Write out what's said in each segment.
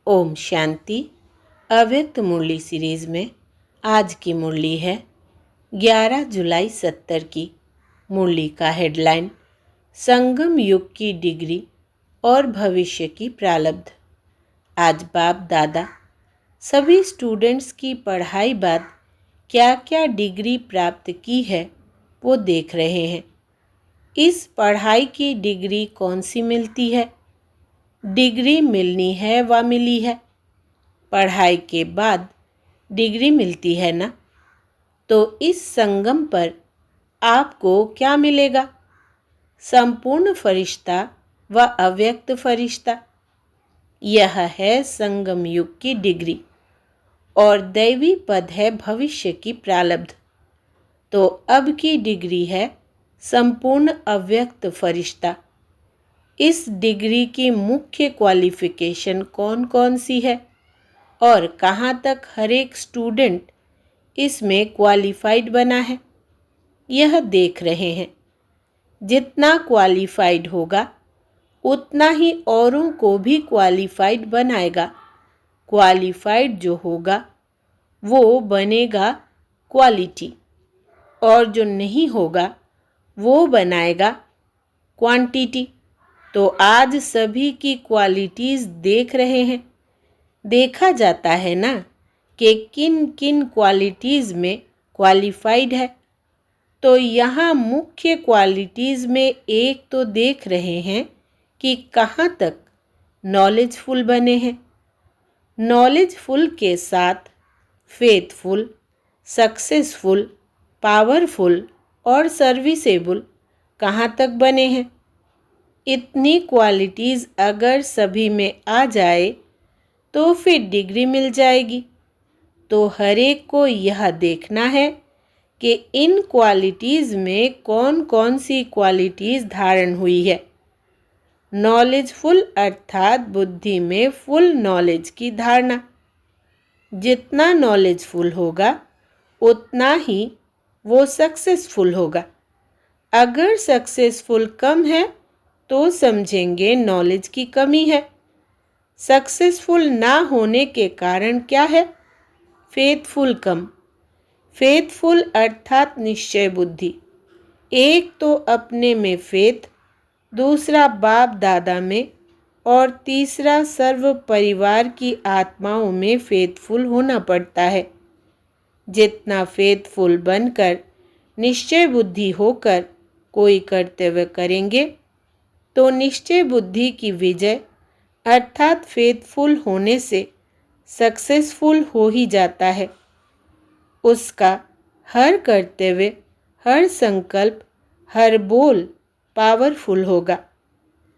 ओम शांति। अव्यक्त मुरली सीरीज़ में आज की मुरली है 11 जुलाई 70 की। मुरली का हेडलाइन संगम युग की डिग्री और भविष्य की प्रारब्ध। आज बाप दादा सभी स्टूडेंट्स की पढ़ाई बाद क्या क्या डिग्री प्राप्त की है वो देख रहे हैं। इस पढ़ाई की डिग्री कौन सी मिलती है? डिग्री मिलनी है व मिली है। पढ़ाई के बाद डिग्री मिलती है ना, तो इस संगम पर आपको क्या मिलेगा? संपूर्ण फरिश्ता व अव्यक्त फरिश्ता। यह है संगम युग की डिग्री और दैवी पद है भविष्य की प्रारब्ध। तो अब की डिग्री है संपूर्ण अव्यक्त फरिश्ता। इस डिग्री की मुख्य क्वालिफिकेशन कौन कौन सी है और कहाँ तक हर एक स्टूडेंट इसमें क्वालिफाइड बना है, यह देख रहे हैं। जितना क्वालिफाइड होगा उतना ही औरों को भी क्वालिफाइड बनाएगा। क्वालिफाइड जो होगा वो बनेगा क्वालिटी और जो नहीं होगा वो बनाएगा क्वांटिटी। तो आज सभी की क्वालिटीज़ देख रहे हैं। देखा जाता है ना कि किन किन क्वालिटीज़ में क्वालिफाइड है। तो यहाँ मुख्य क्वालिटीज़ में एक तो देख रहे हैं कि कहाँ तक नॉलेजफुल बने हैं। नॉलेजफुल के साथ फेथफुल, सक्सेसफुल, पावरफुल और सर्विसेबल कहाँ तक बने हैं। इतनी क्वालिटीज़ अगर सभी में आ जाए तो फिर डिग्री मिल जाएगी। तो हर एक को यह देखना है कि इन क्वालिटीज़ में कौन कौन सी क्वालिटीज़ धारण हुई है। नॉलेजफुल अर्थात बुद्धि में फुल नॉलेज की धारणा। जितना नॉलेजफुल होगा उतना ही वो सक्सेसफुल होगा। अगर सक्सेसफुल कम है तो समझेंगे नॉलेज की कमी है। सक्सेसफुल ना होने के कारण क्या है? फेथफुल कम। फेथफुल अर्थात निश्चय बुद्धि। एक तो अपने में फेथ, दूसरा बाप दादा में और तीसरा सर्व परिवार की आत्माओं में फेथफुल होना पड़ता है। जितना फेथफुल बनकर निश्चय बुद्धि होकर कोई कर्तव्य करेंगे तो निश्चय बुद्धि की विजय अर्थात फेथफुल होने से सक्सेसफुल हो ही जाता है। उसका हर कर्तव्य, हर संकल्प, हर बोल पावरफुल होगा।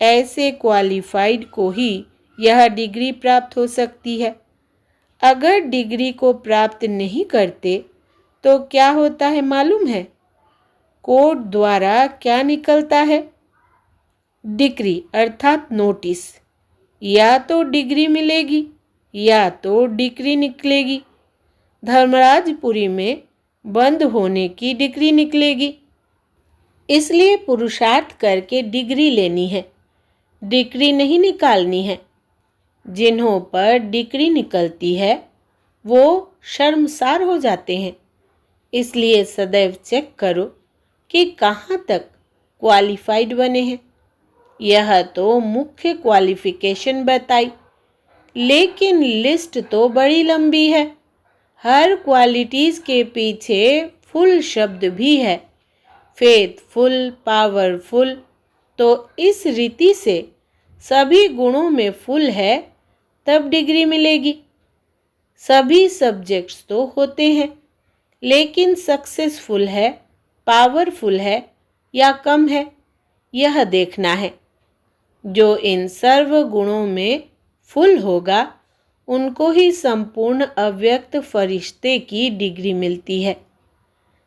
ऐसे क्वालिफाइड को ही यह डिग्री प्राप्त हो सकती है। अगर डिग्री को प्राप्त नहीं करते तो क्या होता है मालूम है? कोर्ट द्वारा क्या निकलता है? डिक्री अर्थात नोटिस। या तो डिग्री मिलेगी या तो डिक्री निकलेगी। धर्मराजपुरी में बंद होने की डिग्री निकलेगी। इसलिए पुरुषार्थ करके डिग्री लेनी है, डिग्री नहीं निकालनी है। जिन्हों पर डिग्री निकलती है वो शर्मसार हो जाते हैं। इसलिए सदैव चेक करो कि कहाँ तक क्वालिफाइड बने हैं। यह तो मुख्य क्वालिफिकेशन बताई, लेकिन लिस्ट तो बड़ी लंबी है। हर क्वालिटीज़ के पीछे फुल शब्द भी है, फेथफुल, पावरफुल। तो इस रीति से सभी गुणों में फुल है तब डिग्री मिलेगी। सभी सब्जेक्ट्स तो होते हैं, लेकिन सक्सेसफुल है, पावरफुल है या कम है, यह देखना है। जो इन सर्व गुणों में फुल होगा उनको ही संपूर्ण अव्यक्त फरिश्ते की डिग्री मिलती है।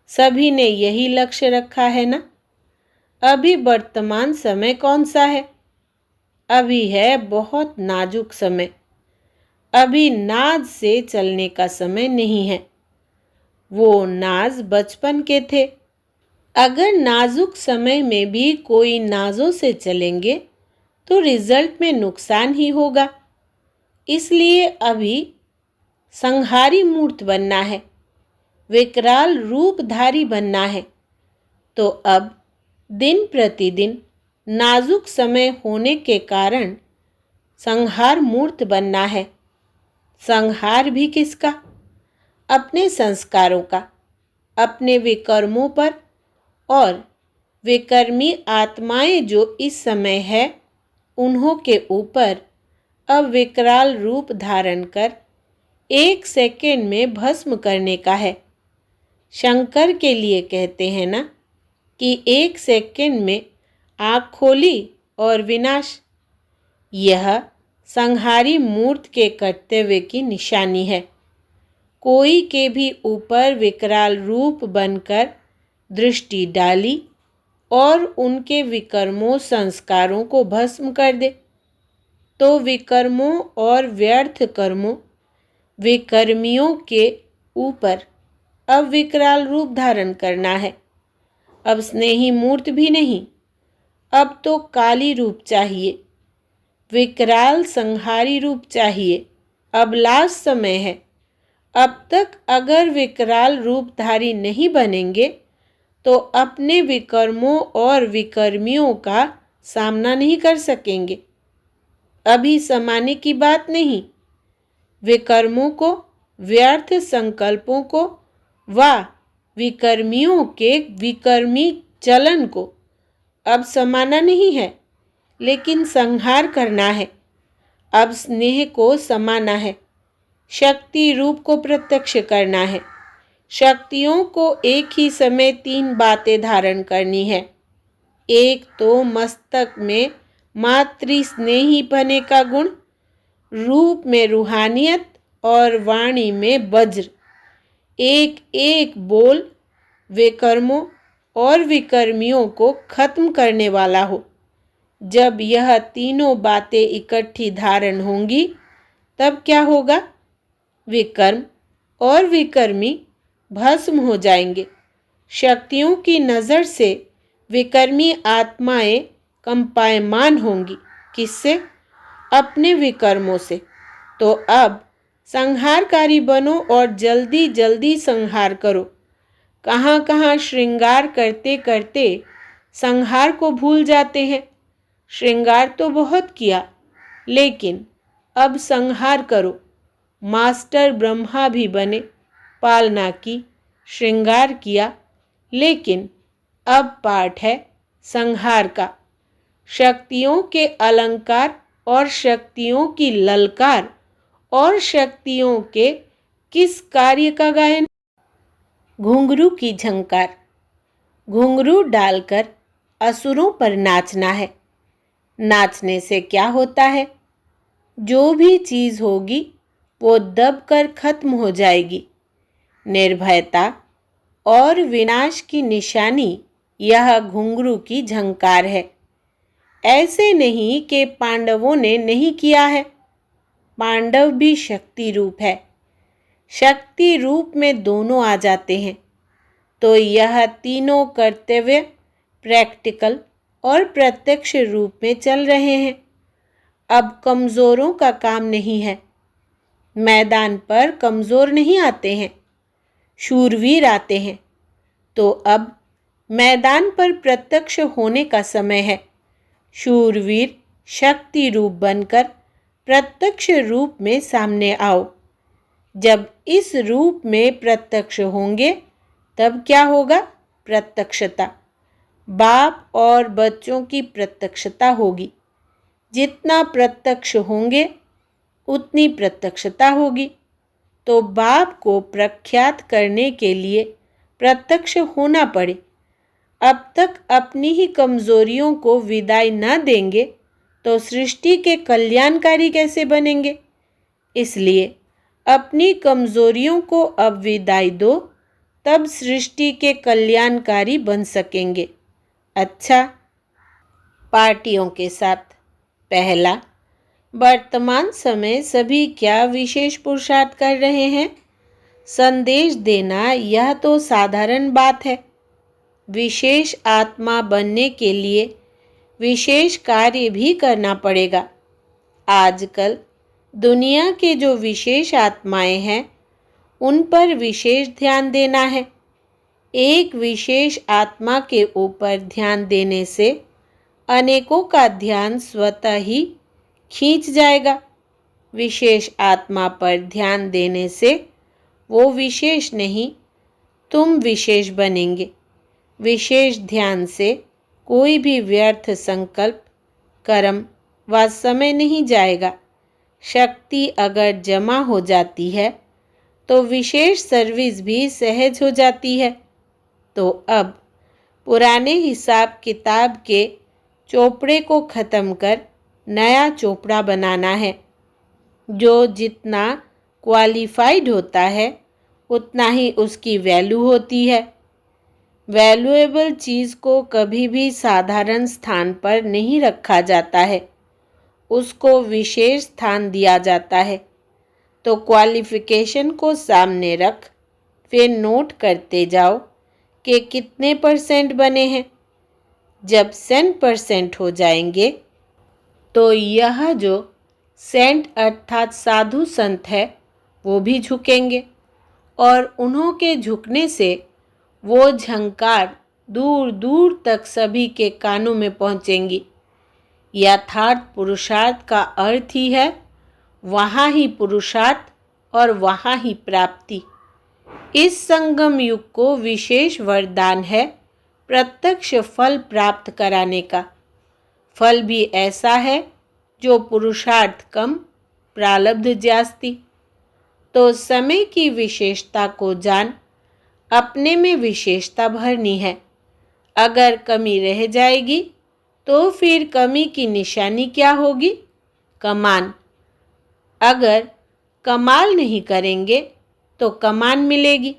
सभी ने यही लक्ष्य रखा है ना। अभी वर्तमान समय कौन सा है? अभी है बहुत नाजुक समय। अभी नाज से चलने का समय नहीं है। वो नाज बचपन के थे। अगर नाजुक समय में भी कोई नाजों से चलेंगे तो रिजल्ट में नुकसान ही होगा। इसलिए अभी संहारी मूर्त बनना है, विकराल रूपधारी बनना है। तो अब दिन प्रतिदिन नाजुक समय होने के कारण संहार मूर्त बनना है। संहार भी किसका? अपने संस्कारों का, अपने विकर्मों पर। और विकर्मी आत्माएं जो इस समय है उन्हों के ऊपर अब विकराल रूप धारण कर 1 सेकेंड में भस्म करने का है। शंकर के लिए कहते हैं ना कि 1 सेकेंड में आँख खोली और विनाश। यह संहारी मूर्त के कर्तव्य की निशानी है। कोई के भी ऊपर विकराल रूप बनकर दृष्टि डाली और उनके विकर्मों संस्कारों को भस्म कर दे, तो विकर्मों और व्यर्थ कर्मों विकर्मियों के ऊपर अब विकराल रूप धारण करना है। अब स्नेही मूर्त भी नहीं, अब तो काली रूप चाहिए, विकराल संहारी रूप चाहिए। अब लास्ट समय है। अब तक अगर विकराल रूपधारी नहीं बनेंगे तो अपने विकर्मों और विकर्मियों का सामना नहीं कर सकेंगे। अभी समाने की बात नहीं। विकर्मों को, व्यर्थ संकल्पों को व विकर्मियों के विकर्मी चलन को अब समाना नहीं है, लेकिन संहार करना है। अब स्नेह को समाना है, शक्ति रूप को प्रत्यक्ष करना है। शक्तियों को एक ही समय 3 बातें धारण करनी है। एक तो मस्तक में मातृ स्नेही पने का गुण, रूप में रूहानियत और वाणी में वज्र। एक एक बोल विकर्मों और विकर्मियों को खत्म करने वाला हो। जब यह तीनों बातें इकट्ठी धारण होंगी तब क्या होगा? विकर्म और विकर्मी भस्म हो जाएंगे। शक्तियों की नज़र से विकर्मी आत्माएं कंपायमान होंगी। किससे? अपने विकर्मों से। तो अब संहारकारी बनो और जल्दी जल्दी संहार करो। कहाँ कहाँ श्रृंगार करते करते संहार को भूल जाते हैं। श्रृंगार तो बहुत किया, लेकिन अब संहार करो। मास्टर ब्रह्मा भी बने, पालना की, श्रृंगार किया, लेकिन अब पाठ है संहार का। शक्तियों के अलंकार और शक्तियों की ललकार और शक्तियों के किस कार्य का गायन? घुंघरू की झंकार। घुंघरू डालकर असुरों पर नाचना है। नाचने से क्या होता है? जो भी चीज़ होगी वो दबकर खत्म हो जाएगी। निर्भयता और विनाश की निशानी यह घुंघरू की झंकार है। ऐसे नहीं कि पांडवों ने नहीं किया है। पांडव भी शक्ति रूप है। शक्ति रूप में दोनों आ जाते हैं। तो यह तीनों कर्तव्य प्रैक्टिकल और प्रत्यक्ष रूप में चल रहे हैं। अब कमज़ोरों का काम नहीं है। मैदान पर कमज़ोर नहीं आते हैं, शूरवीर आते हैं। तो अब मैदान पर प्रत्यक्ष होने का समय है। शूरवीर शक्ति रूप बनकर प्रत्यक्ष रूप में सामने आओ। जब इस रूप में प्रत्यक्ष होंगे तब क्या होगा? प्रत्यक्षता। बाप और बच्चों की प्रत्यक्षता होगी। जितना प्रत्यक्ष होंगे उतनी प्रत्यक्षता होगी। तो बाप को प्रख्यात करने के लिए प्रत्यक्ष होना पड़े। अब तक अपनी ही कमज़ोरियों को विदाई न देंगे तो सृष्टि के कल्याणकारी कैसे बनेंगे? इसलिए अपनी कमज़ोरियों को अब विदाई दो, तब सृष्टि के कल्याणकारी बन सकेंगे। अच्छा, पार्टियों के साथ। पहला, वर्तमान समय सभी क्या विशेष पुरुषार्थ कर रहे हैं? संदेश देना यह तो साधारण बात है। विशेष आत्मा बनने के लिए विशेष कार्य भी करना पड़ेगा। आजकल दुनिया के जो विशेष आत्माएं हैं उन पर विशेष ध्यान देना है। एक विशेष आत्मा के ऊपर ध्यान देने से अनेकों का ध्यान स्वतः ही खींच जाएगा। विशेष आत्मा पर ध्यान देने से वो विशेष नहीं, तुम विशेष बनेंगे। विशेष ध्यान से कोई भी व्यर्थ संकल्प, कर्म व समय नहीं जाएगा। शक्ति अगर जमा हो जाती है तो विशेष सर्विस भी सहज हो जाती है। तो अब पुराने हिसाब किताब के चोपड़े को ख़त्म कर नया चोपड़ा बनाना है। जो जितना क्वालिफाइड होता है उतना ही उसकी वैल्यू होती है। वैल्यूएबल चीज़ को कभी भी साधारण स्थान पर नहीं रखा जाता है, उसको विशेष स्थान दिया जाता है। तो क्वालिफिकेशन को सामने रख फिर नोट करते जाओ कि कितने % बने हैं। जब 100% हो जाएंगे तो यह जो सेंट अर्थात साधु संत है वो भी झुकेंगे और उन्हों के झुकने से वो झंकार दूर दूर तक सभी के कानों में पहुँचेंगी। यथार्थ पुरुषार्थ का अर्थ ही है वहाँ ही पुरुषार्थ और वहाँ ही प्राप्ति। इस संगम युग को विशेष वरदान है प्रत्यक्ष फल प्राप्त कराने का। फल भी ऐसा है जो पुरुषार्थ कम प्रारब्ध जास्ती। तो समय की विशेषता को जान, अपने में विशेषता भरनी है। अगर कमी रह जाएगी तो फिर कमी की निशानी क्या होगी? कमान। अगर कमाल नहीं करेंगे तो कमान मिलेगी।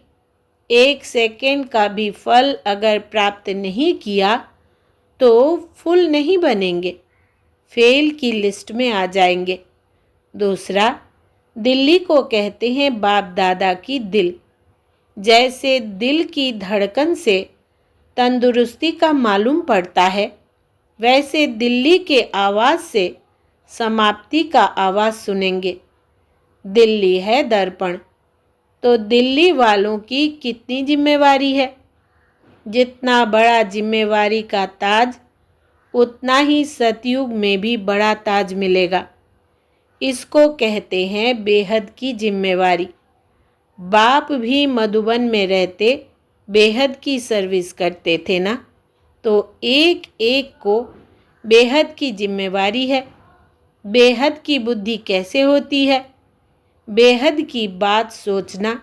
1 सेकेंड का भी फल अगर प्राप्त नहीं किया तो फुल नहीं बनेंगे, फेल की लिस्ट में आ जाएंगे। दूसरा, दिल्ली को कहते हैं बाप दादा की दिल। जैसे दिल की धड़कन से तंदुरुस्ती का मालूम पड़ता है, वैसे दिल्ली के आवाज़ से समाप्ति का आवाज़ सुनेंगे। दिल्ली है दर्पण, तो दिल्ली वालों की कितनी जिम्मेवारी है? जितना बड़ा जिम्मेवारी का ताज, उतना ही सतयुग में भी बड़ा ताज मिलेगा। इसको कहते हैं बेहद की जिम्मेवारी। बाप भी मधुबन में रहते बेहद की सर्विस करते थे ना, तो एक एक को बेहद की जिम्मेवारी है। बेहद की बुद्धि कैसे होती है? बेहद की बात सोचना,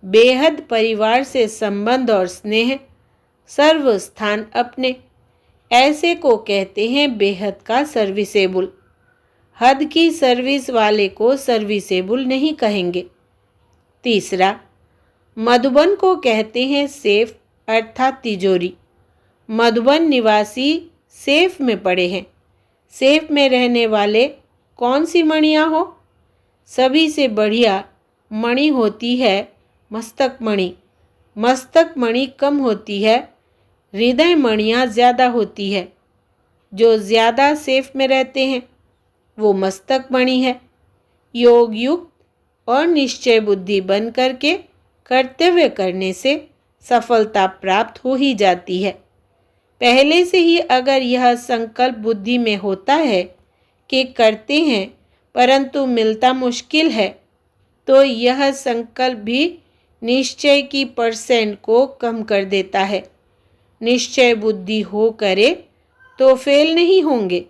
बेहद परिवार से संबंध और स्नेह, सर्व स्थान अपने, ऐसे को कहते हैं बेहद का सर्विसेबल। हद की सर्विस वाले को सर्विसेबल नहीं कहेंगे। तीसरा, मधुबन को कहते हैं सेफ अर्थात तिजोरी। मधुबन निवासी सेफ में पड़े हैं। सेफ में रहने वाले कौन सी मणियाँ हो? सभी से बढ़िया मणि होती है मस्तक मणि। मस्तक मणि कम होती है, हृदय मणियाँ ज़्यादा होती है। जो ज़्यादा सेफ में रहते हैं वो मस्तक मणि है। योग युक्त और निश्चय बुद्धि बन करके कर्तव्य करने से सफलता प्राप्त हो ही जाती है। पहले से ही अगर यह संकल्प बुद्धि में होता है कि करते हैं परंतु मिलता मुश्किल है, तो यह संकल्प भी निश्चय की % को कम कर देता है। निश्चय बुद्धि हो करे तो फेल नहीं होंगे।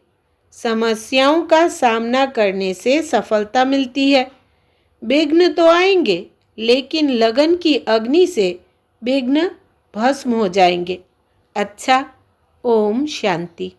समस्याओं का सामना करने से सफलता मिलती है। विघ्न तो आएंगे, लेकिन लगन की अग्नि से विघ्न भस्म हो जाएंगे। अच्छा, ओम शांति।